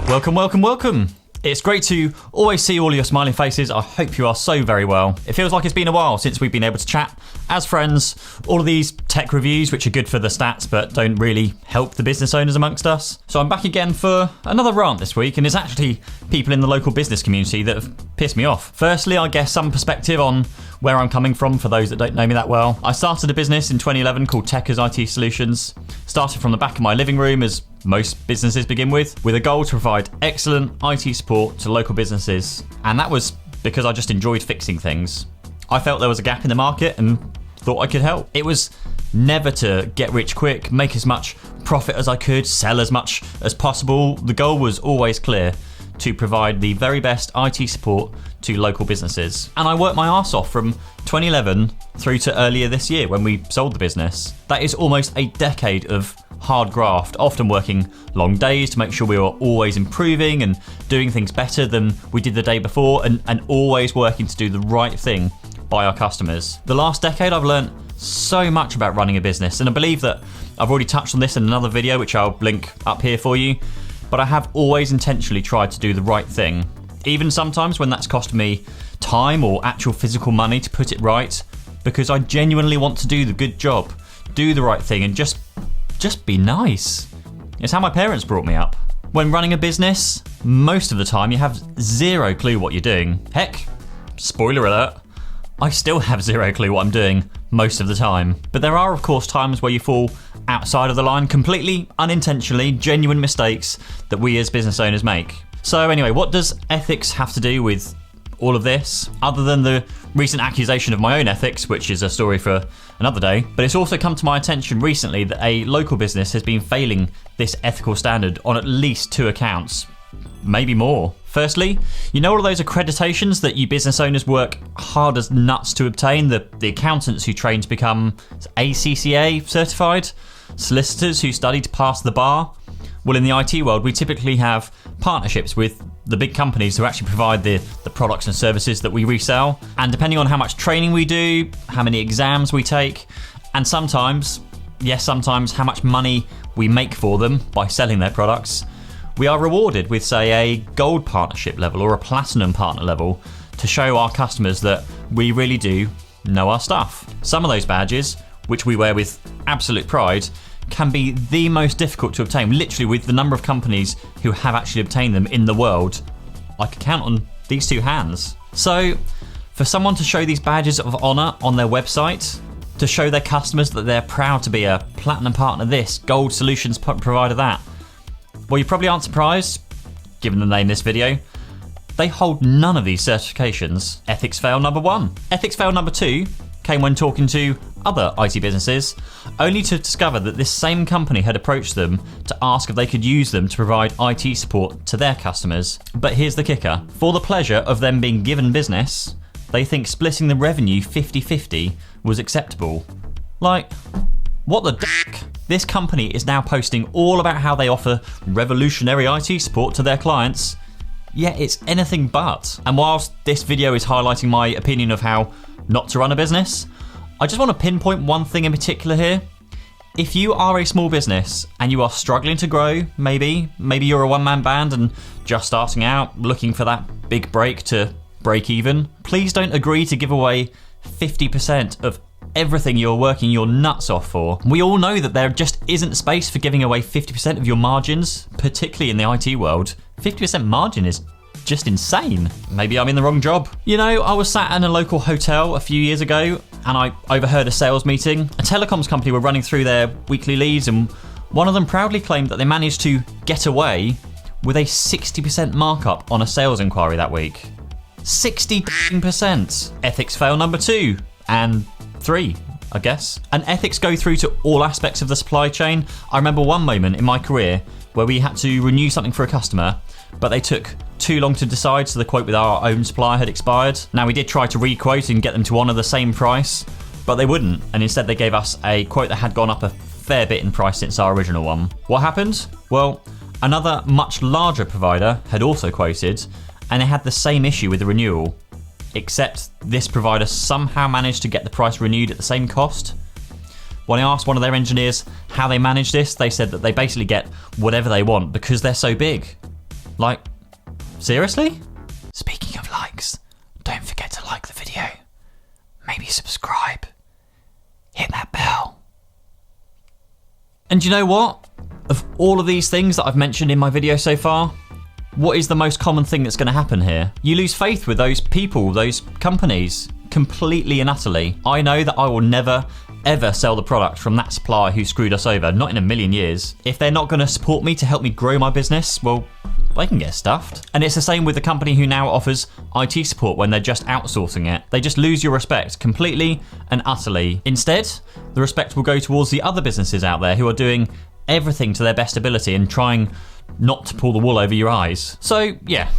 Welcome, welcome, welcome. It's great to always see all of your smiling faces. I hope you are so very well. It feels like it's been a while since we've been able to chat as friends. All of these tech reviews, which are good for the stats, but don't really help the business owners amongst us. So I'm back again for another rant this week, and it's actually people in the local business community that have pissed me off. Firstly, I guess some perspective on where I'm coming from for those that don't know me that well. I started a business in 2011 called Techers IT Solutions. Started from the back of my living room, as most businesses begin with a goal to provide excellent IT support to local businesses. And that was because I just enjoyed fixing things. I felt there was a gap in the market and thought I could help. It was never to get rich quick, make as much profit as I could, sell as much as possible. The goal was always clear: to provide the very best IT support to local businesses. And I worked my arse off from 2011 through to earlier this year when we sold the business. That is almost a decade of hard graft, often working long days to make sure we were always improving and doing things better than we did the day before, and always working to do the right thing by our customers. The last decade I've learned so much about running a business, and I believe that I've already touched on this in another video, which I'll link up here for you, but I have always intentionally tried to do the right thing, even sometimes when that's cost me time or actual physical money to put it right, because I genuinely want to do the good job, do the right thing, and just be nice. It's how my parents brought me up. When running a business, most of the time you have zero clue what you're doing. Heck, spoiler alert, I still have zero clue what I'm doing most of the time. But there are of course times where you fall outside of the line, completely unintentionally, genuine mistakes that we as business owners make. So anyway, what does ethics have to do with all of this, other than the recent accusation of my own ethics, which is a story for another day? But it's also come to my attention recently that a local business has been failing this ethical standard on at least 2 accounts, maybe more. Firstly, you know all of those accreditations that you business owners work hard as nuts to obtain, the accountants who train to become ACCA certified, solicitors who study to pass the bar? Well, in the IT world, we typically have partnerships with the big companies who actually provide the products and services that we resell. And depending on how much training we do, how many exams we take, and sometimes how much money we make for them by selling their products, we are rewarded with, say, a gold partnership level or a platinum partner level to show our customers that we really do know our stuff. Some of those badges, which we wear with absolute pride, can be the most difficult to obtain. Literally, with the number of companies who have actually obtained them in the world, I could count on these 2 hands. So for someone to show these badges of honor on their website, to show their customers that they're proud to be a platinum partner this, gold solutions provider that, well, you probably aren't surprised, given the name of this video. They hold none of these certifications. Ethics fail number 1. Ethics fail number 2 came when talking to other IT businesses, only to discover that this same company had approached them to ask if they could use them to provide IT support to their customers. But here's the kicker: for the pleasure of them being given business, they think splitting the revenue 50-50 was acceptable. Like, what the dick? This company is now posting all about how they offer revolutionary IT support to their clients, yet it's anything but. And whilst this video is highlighting my opinion of how not to run a business, I just want to pinpoint one thing in particular here. If you are a small business and you are struggling to grow, maybe you're a one-man band and just starting out, looking for that big break to break even, please don't agree to give away 50% of everything you're working your nuts off for. We all know that there just isn't space for giving away 50% of your margins, particularly in the IT world. 50% margin is just insane. Maybe I'm in the wrong job. You know, I was sat in a local hotel a few years ago and I overheard a sales meeting. A telecoms company were running through their weekly leads, and one of them proudly claimed that they managed to get away with a 60% markup on a sales inquiry that week. 60%. Ethics fail number 2 and 3, I guess. And ethics go through to all aspects of the supply chain. I remember one moment in my career where we had to renew something for a customer, but they took too long to decide, so the quote with our own supplier had expired. Now, we did try to re-quote and get them to honour the same price, but they wouldn't, and instead they gave us a quote that had gone up a fair bit in price since our original one. What happened? Well, another much larger provider had also quoted, and they had the same issue with the renewal, except this provider somehow managed to get the price renewed at the same cost. When I asked one of their engineers how they manage this, they said that they basically get whatever they want because they're so big. Like, seriously? Speaking of likes, don't forget to like the video. Maybe subscribe. Hit that bell. And you know what? Of all of these things that I've mentioned in my video so far, what is the most common thing that's going to happen here? You lose faith with those people, those companies, completely and utterly. I know that I will never, ever sell the product from that supplier who screwed us over, not in a million years. If they're not going to support me to help me grow my business, well, they can get stuffed. And it's the same with the company who now offers IT support when they're just outsourcing it. They just lose your respect completely and utterly. Instead, the respect will go towards the other businesses out there who are doing everything to their best ability and trying not to pull the wool over your eyes. So yeah,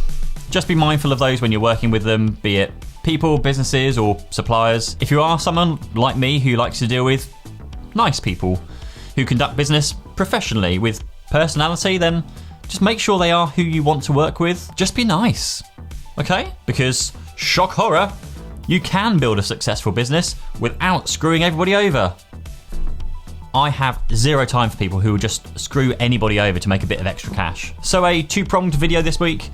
just be mindful of those when you're working with them, be it people, businesses, or suppliers. If you are someone like me who likes to deal with nice people who conduct business professionally with personality, then just make sure they are who you want to work with. Just be nice, okay? Because, shock horror, you can build a successful business without screwing everybody over. I have zero time for people who will just screw anybody over to make a bit of extra cash. So a two-pronged video this week.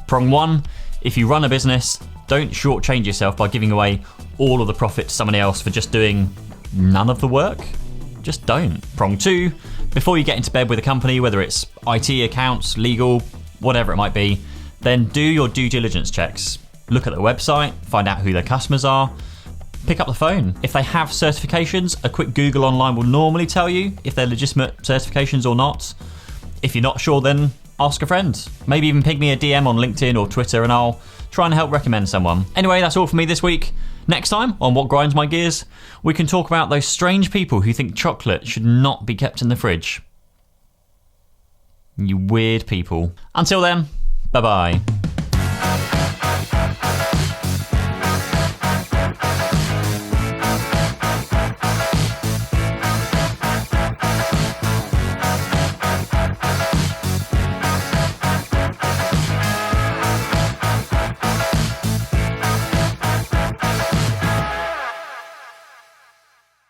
Prong 1, if you run a business, don't shortchange yourself by giving away all of the profit to somebody else for just doing none of the work. Just don't. Prong 2, before you get into bed with a company, whether it's IT, accounts, legal, whatever it might be, then do your due diligence checks. Look at their website, find out who their customers are, pick up the phone. If they have certifications, a quick Google online will normally tell you if they're legitimate certifications or not. If you're not sure, then ask a friend. Maybe even ping me a DM on LinkedIn or Twitter and I'll try and help recommend someone. Anyway, that's all for me this week. Next time on What Grinds My Gears, we can talk about those strange people who think chocolate should not be kept in the fridge. You weird people. Until then, bye-bye.